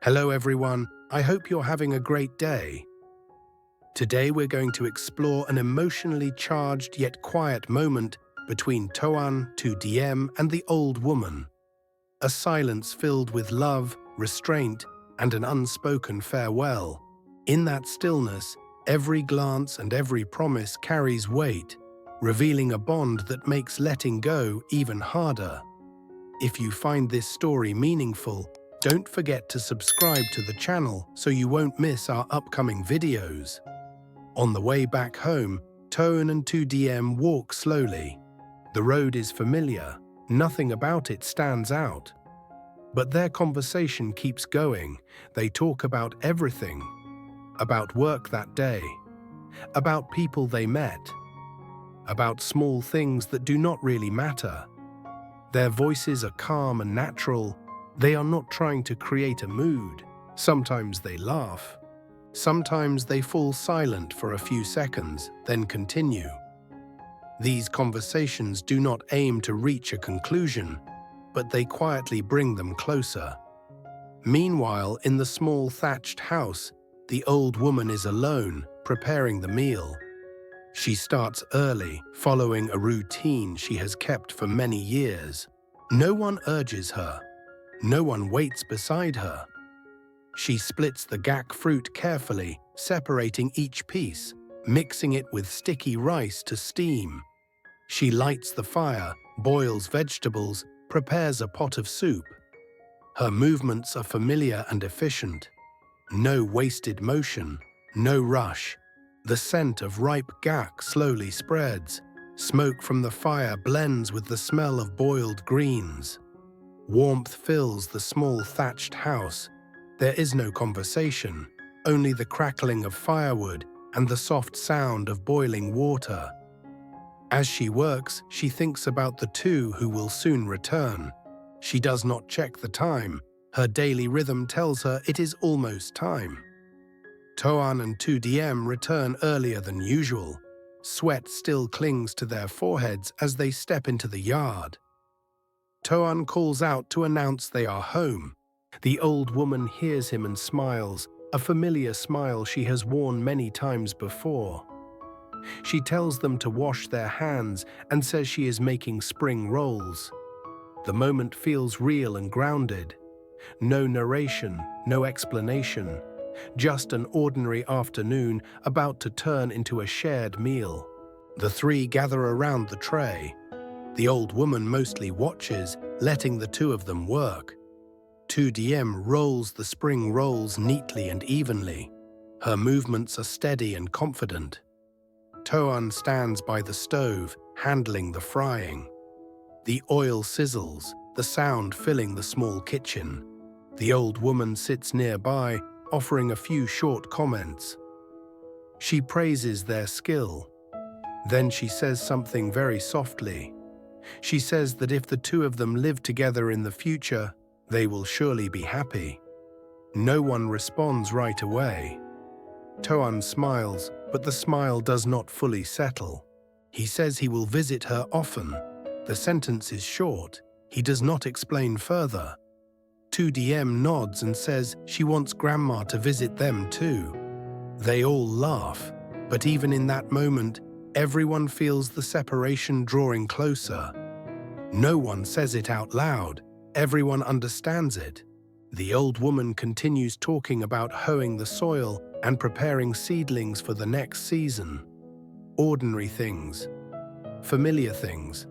Hello everyone, I hope you're having a great day. Today we're going to explore an emotionally charged yet quiet moment between Ly Tu Diem and the old woman. A silence filled with love, restraint, and an unspoken farewell. In that stillness, every glance and every promise carries weight, revealing a bond that makes letting go even harder. If you find this story meaningful, don't forget to subscribe to the channel so you won't miss our upcoming videos. On the way back home, Toan and Ly Tu Diem walk slowly. The road is familiar, nothing about it stands out. But their conversation keeps going. They talk about everything. About work that day. About people they met. About small things that do not really matter. Their voices are calm and natural. They are not trying to create a mood. Sometimes they laugh. Sometimes they fall silent for a few seconds, then continue. These conversations do not aim to reach a conclusion, but they quietly bring them closer. Meanwhile, in the small thatched house, the old woman is alone, preparing the meal. She starts early, following a routine she has kept for many years. No one urges her. No one waits beside her. She splits the gak fruit carefully, separating each piece, mixing it with sticky rice to steam. She lights the fire, boils vegetables, prepares a pot of soup. Her movements are familiar and efficient. No wasted motion, no rush. The scent of ripe gak slowly spreads. Smoke from the fire blends with the smell of boiled greens. Warmth fills the small thatched house. There is no conversation, only the crackling of firewood and the soft sound of boiling water. As she works, she thinks about the two who will soon return. She does not check the time. Her daily rhythm tells her it is almost time. Toan and Ly Tu Diem return earlier than usual. Sweat still clings to their foreheads as they step into the yard. Toan calls out to announce they are home. The old woman hears him and smiles, a familiar smile she has worn many times before. She tells them to wash their hands and says she is making spring rolls. The moment feels real and grounded. No narration, no explanation. Just an ordinary afternoon about to turn into a shared meal. The three gather around the tray. The old woman mostly watches, letting the two of them work. Ly Tu Diem rolls the spring rolls neatly and evenly. Her movements are steady and confident. Toan stands by the stove, handling the frying. The oil sizzles, the sound filling the small kitchen. The old woman sits nearby, offering a few short comments. She praises their skill. Then she says something very softly. She says that if the two of them live together in the future, they will surely be happy. No one responds right away. Toan smiles, but the smile does not fully settle. He says he will visit her often. The sentence is short. He does not explain further. Ly Tu Diem nods and says she wants Grandma to visit them too. They all laugh, but even in that moment, everyone feels the separation drawing closer. No one says it out loud. Everyone understands it. The old woman continues talking about hoeing the soil and preparing seedlings for the next season. Ordinary things. Familiar things.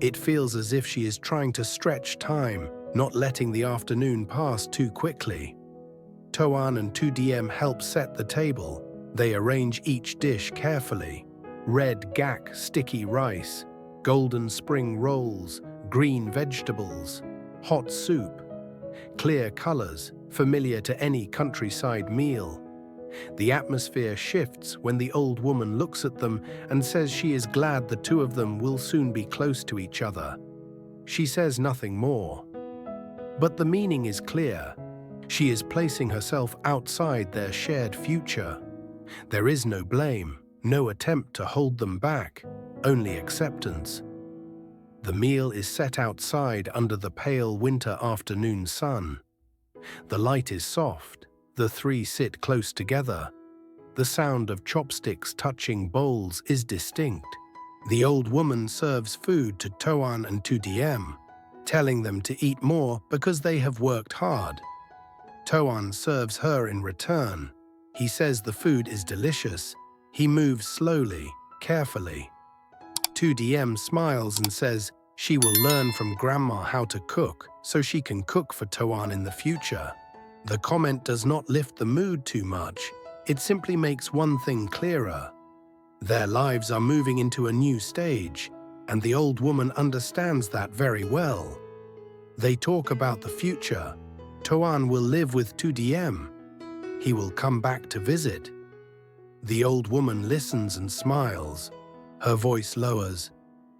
It feels as if she is trying to stretch time, not letting the afternoon pass too quickly. Toan and Ly Tu Diem help set the table. They arrange each dish carefully. Red gak sticky rice, golden spring rolls, green vegetables, hot soup. Clear colors, familiar to any countryside meal. The atmosphere shifts when the old woman looks at them and says she is glad the two of them will soon be close to each other. She says nothing more. But the meaning is clear. She is placing herself outside their shared future. There is no blame, no attempt to hold them back, only acceptance. The meal is set outside under the pale winter afternoon sun. The light is soft. The three sit close together. The sound of chopsticks touching bowls is distinct. The old woman serves food to Toan and Tu Diem, telling them to eat more because they have worked hard. Toan serves her in return. He says the food is delicious. He moves slowly, carefully. Tu Diem smiles and says she will learn from Grandma how to cook so she can cook for Toan in the future. The comment does not lift the mood too much. It simply makes one thing clearer. Their lives are moving into a new stage, and the old woman understands that very well. They talk about the future. Toan will live with Tu Diem. He will come back to visit. The old woman listens and smiles. Her voice lowers.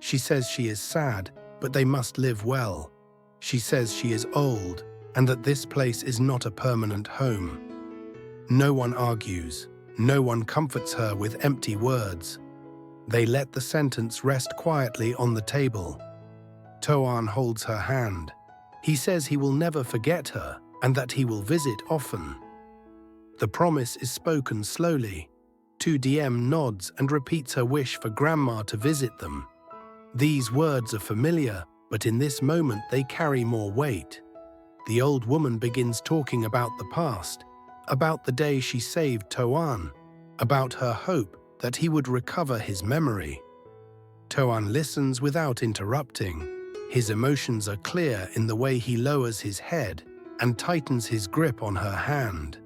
She says she is sad, but they must live well. She says she is old, and that this place is not a permanent home. No one argues. No one comforts her with empty words. They let the sentence rest quietly on the table. Toan holds her hand. He says he will never forget her and that he will visit often. The promise is spoken slowly. Tu Diem nods and repeats her wish for Grandma to visit them. These words are familiar, but in this moment they carry more weight. The old woman begins talking about the past, about the day she saved Toan, about her hope that he would recover his memory. Toan listens without interrupting. His emotions are clear in the way he lowers his head and tightens his grip on her hand.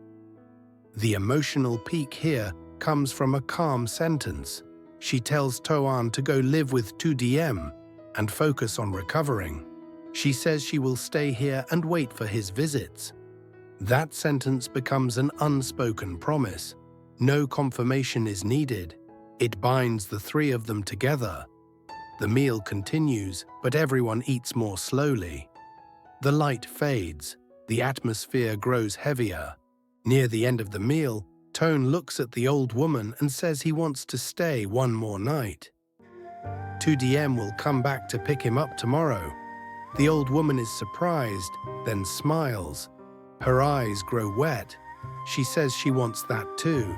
The emotional peak here comes from a calm sentence. She tells Toan to go live with Tu Diem and focus on recovering. She says she will stay here and wait for his visits. That sentence becomes an unspoken promise. No confirmation is needed. It binds the three of them together. The meal continues, but everyone eats more slowly. The light fades. The atmosphere grows heavier. Near the end of the meal, Toan looks at the old woman and says he wants to stay one more night. Tu Diem will come back to pick him up tomorrow. The old woman is surprised, then smiles. Her eyes grow wet. She says she wants that too.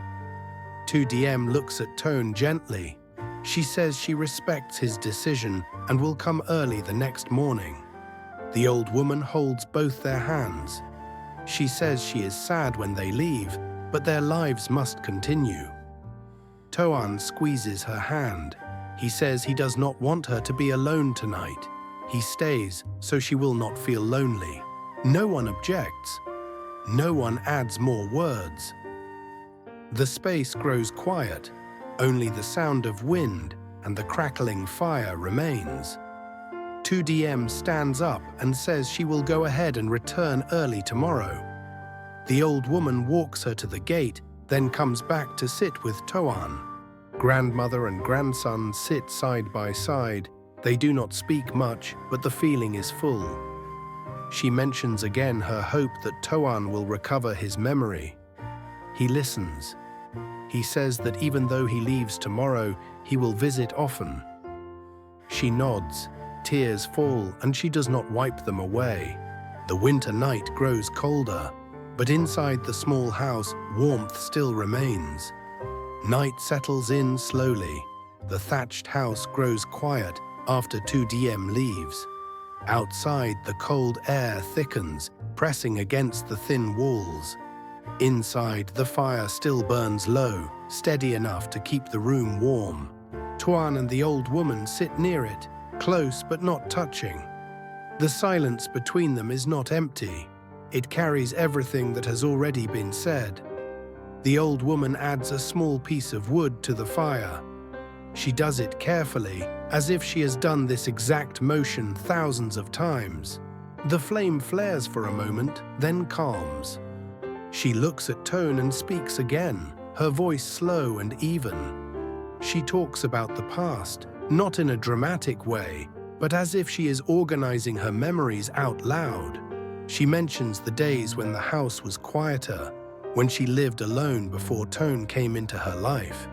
Tu Diem looks at Toan gently. She says she respects his decision and will come early the next morning. The old woman holds both their hands. She says she is sad when they leave, but their lives must continue. Toan squeezes her hand. He says he does not want her to be alone tonight. He stays so she will not feel lonely. No one objects. No one adds more words. The space grows quiet. Only the sound of wind and the crackling fire remains. Tu Diem stands up and says she will go ahead and return early tomorrow. The old woman walks her to the gate, then comes back to sit with Toan. Grandmother and grandson sit side by side. They do not speak much, but the feeling is full. She mentions again her hope that Toan will recover his memory. He listens. He says that even though he leaves tomorrow, he will visit often. She nods. Tears fall, and she does not wipe them away. The winter night grows colder, but inside the small house, warmth still remains. Night settles in slowly. The thatched house grows quiet after Tu Diem leaves. Outside, the cold air thickens, pressing against the thin walls. Inside, the fire still burns low, steady enough to keep the room warm. Toan and the old woman sit near it, close but not touching. The silence between them is not empty. It carries everything that has already been said. The old woman adds a small piece of wood to the fire. She does it carefully, as if she has done this exact motion thousands of times. The flame flares for a moment, then calms. She looks at Toan and speaks again, her voice slow and even. She talks about the past, not in a dramatic way, but as if she is organizing her memories out loud. She mentions the days when the house was quieter, when she lived alone before Toan came into her life.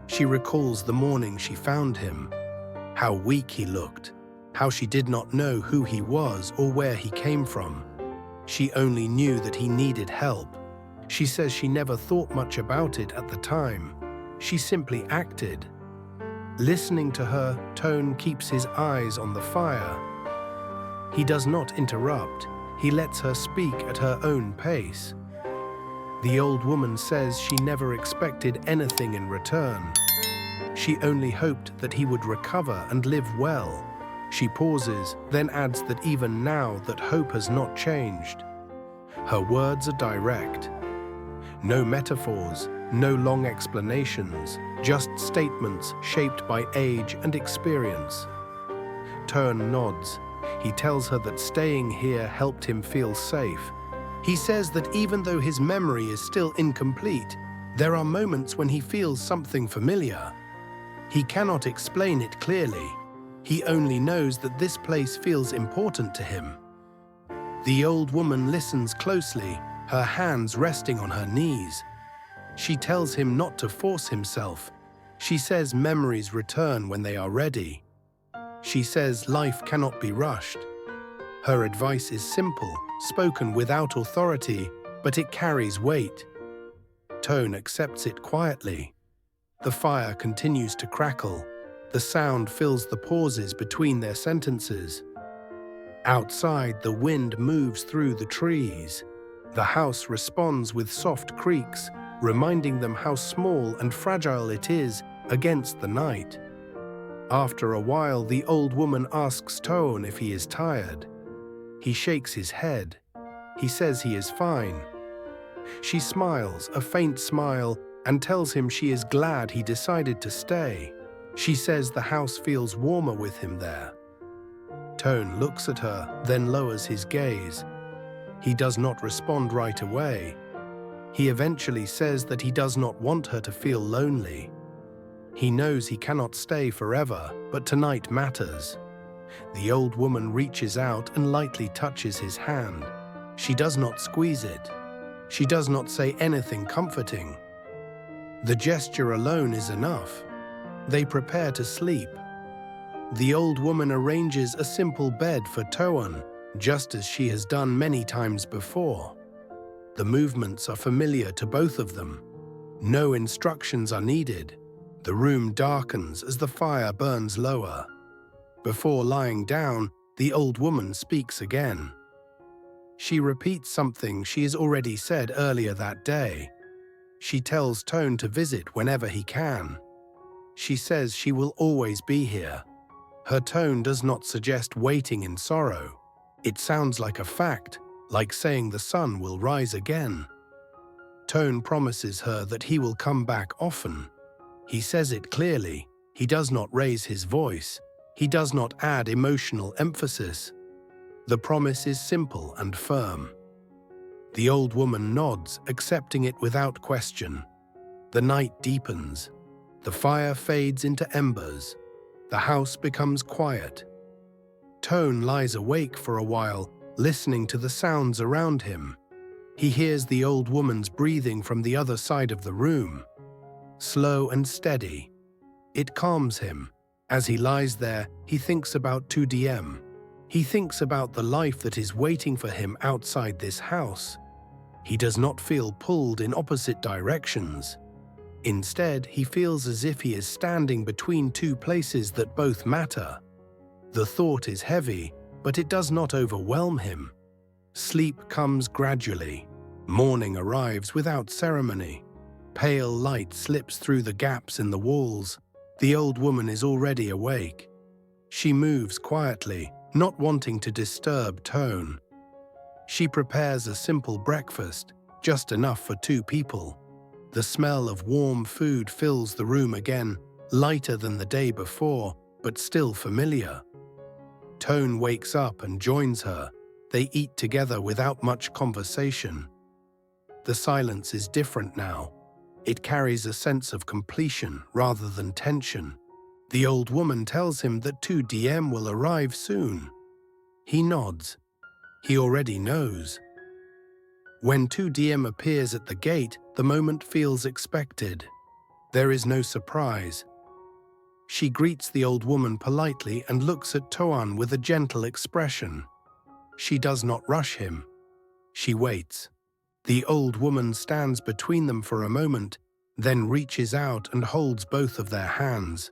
She recalls the morning she found him, how weak he looked, how she did not know who he was or where he came from. She only knew that he needed help. She says she never thought much about it at the time. She simply acted. Listening to her, Toan keeps his eyes on the fire. He does not interrupt. He lets her speak at her own pace. The old woman says she never expected anything in return. She only hoped that he would recover and live well. She pauses, then adds that even now that hope has not changed. Her words are direct. No metaphors, no long explanations, just statements shaped by age and experience. Toan nods. He tells her that staying here helped him feel safe. He says that even though his memory is still incomplete, there are moments when he feels something familiar. He cannot explain it clearly. He only knows that this place feels important to him. The old woman listens closely, her hands resting on her knees. She tells him not to force himself. She says memories return when they are ready. She says life cannot be rushed. Her advice is simple, spoken without authority, but it carries weight. Toan accepts it quietly. The fire continues to crackle. The sound fills the pauses between their sentences. Outside, the wind moves through the trees. The house responds with soft creaks, reminding them how small and fragile it is against the night. After a while, the old woman asks Toan if he is tired. He shakes his head. He says he is fine. She smiles, a faint smile, and tells him she is glad he decided to stay. She says the house feels warmer with him there. Toan looks at her, then lowers his gaze. He does not respond right away. He eventually says that he does not want her to feel lonely. He knows he cannot stay forever, but tonight matters. The old woman reaches out and lightly touches his hand. She does not squeeze it. She does not say anything comforting. The gesture alone is enough. They prepare to sleep. The old woman arranges a simple bed for Toan, just as she has done many times before. The movements are familiar to both of them. No instructions are needed. The room darkens as the fire burns lower. Before lying down, the old woman speaks again. She repeats something she has already said earlier that day. She tells Toan to visit whenever he can. She says she will always be here. Her tone does not suggest waiting in sorrow. It sounds like a fact, like saying the sun will rise again. Toan promises her that he will come back often. He says it clearly. He does not raise his voice. He does not add emotional emphasis. The promise is simple and firm. The old woman nods, accepting it without question. The night deepens. The fire fades into embers. The house becomes quiet. Toan lies awake for a while, listening to the sounds around him. He hears the old woman's breathing from the other side of the room. Slow and steady. It calms him. As he lies there, he thinks about Tu Diem. He thinks about the life that is waiting for him outside this house. He does not feel pulled in opposite directions. Instead, he feels as if he is standing between two places that both matter. The thought is heavy, but it does not overwhelm him. Sleep comes gradually. Morning arrives without ceremony. Pale light slips through the gaps in the walls. The old woman is already awake. She moves quietly, not wanting to disturb Toan. She prepares a simple breakfast, just enough for 2 people. The smell of warm food fills the room again, lighter than the day before, but still familiar. Toan wakes up and joins her. They eat together without much conversation. The silence is different now. It carries a sense of completion rather than tension. The old woman tells him that Tu Diem will arrive soon. He nods. He already knows. When Tu Diem appears at the gate, the moment feels expected. There is no surprise. She greets the old woman politely and looks at Toan with a gentle expression. She does not rush him. She waits. The old woman stands between them for a moment, then reaches out and holds both of their hands.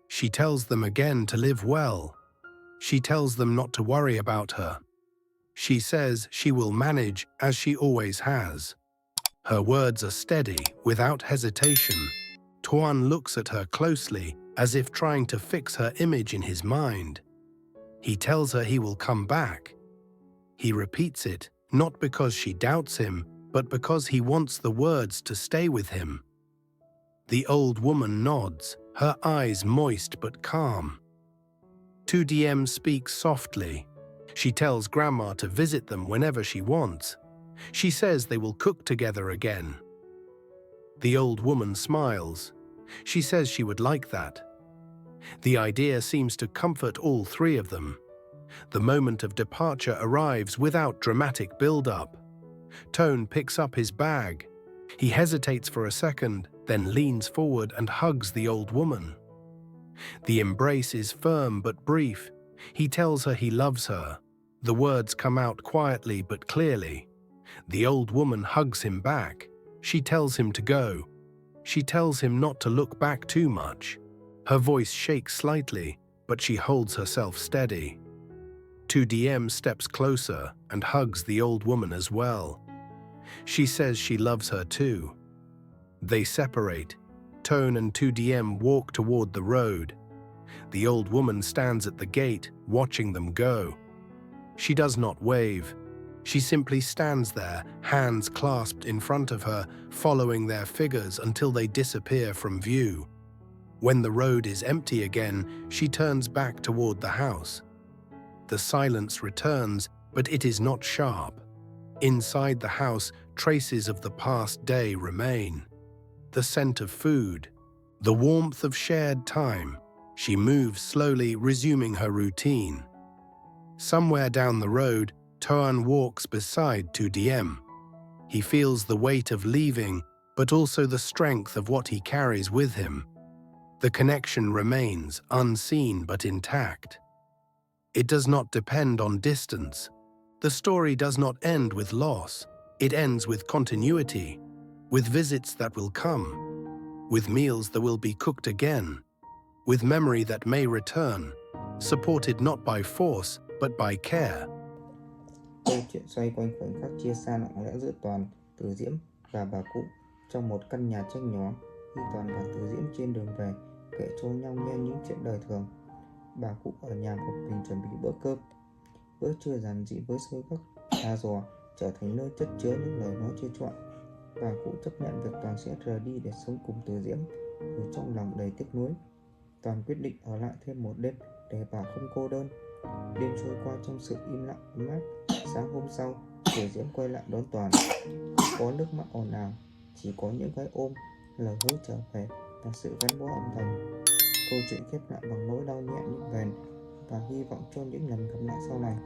She tells them again to live well. She tells them not to worry about her. She says she will manage as she always has. Her words are steady, without hesitation. Toan looks at her closely, as if trying to fix her image in his mind. He tells her he will come back. He repeats it, not because she doubts him, but because he wants the words to stay with him. The old woman nods, her eyes moist but calm. Tu Diem speaks softly. She tells Grandma to visit them whenever she wants. She says they will cook together again. The old woman smiles. She says she would like that. The idea seems to comfort all three of them. The moment of departure arrives without dramatic build-up. Toan picks up his bag. He hesitates for a second, then leans forward and hugs the old woman. The embrace is firm but brief. He tells her he loves her. The words come out quietly but clearly. The old woman hugs him back. She tells him to go. She tells him not to look back too much. Her voice shakes slightly, but she holds herself steady. Tu Diem steps closer and hugs the old woman as well. She says she loves her too. They separate. Toan and Tu Diem walk toward the road. The old woman stands at the gate, watching them go. She does not wave. She simply stands there, hands clasped in front of her, following their figures until they disappear from view. When the road is empty again, she turns back toward the house. The silence returns, but it is not sharp. Inside the house, traces of the past day remain. The scent of food, the warmth of shared time. She moves slowly, resuming her routine. Somewhere down the road, Toan walks beside Tu Diem. He feels the weight of leaving, but also the strength of what he carries with him. The connection remains, unseen but intact. It does not depend on distance. The story does not end with loss. It ends with continuity, with visits that will come, with meals that will be cooked again, with memory that may return, supported not by force, but by care. Câu chuyện xoay quanh khoảnh khắc chia xa lặng lẽ giữa Toàn, Từ Diễm và bà cụ trong một căn nhà tranh nhỏ. Khi Toàn và Từ Diễm trên đường về, kể cho nhau nghe những chuyện đời thường. Bà cụ ở nhà một mình chuẩn bị bữa cơm. Bữa trưa giản dị với xôi gấc, thà giò trở thành nơi chất chứa những lời nói chưa trọn. Bà cụ chấp nhận việc Toàn sẽ rời đi để sống cùng Từ Diễm, dù trong lòng đầy tiếc nuối. Toàn quyết định ở lại thêm một đêm để bà không cô đơn. Đêm trôi qua trong sự im lặng ấm áp. Sáng hôm sau, Từ Diễm quay lại đón Toàn. Không có nước mắt ồn ào, chỉ có những cái ôm, lời hứa trở về và sự gắn bó âm thầm. Câu chuyện khép lại bằng nỗi đau nhẹ nhịp vền và hy vọng cho những lần gặp lại sau này.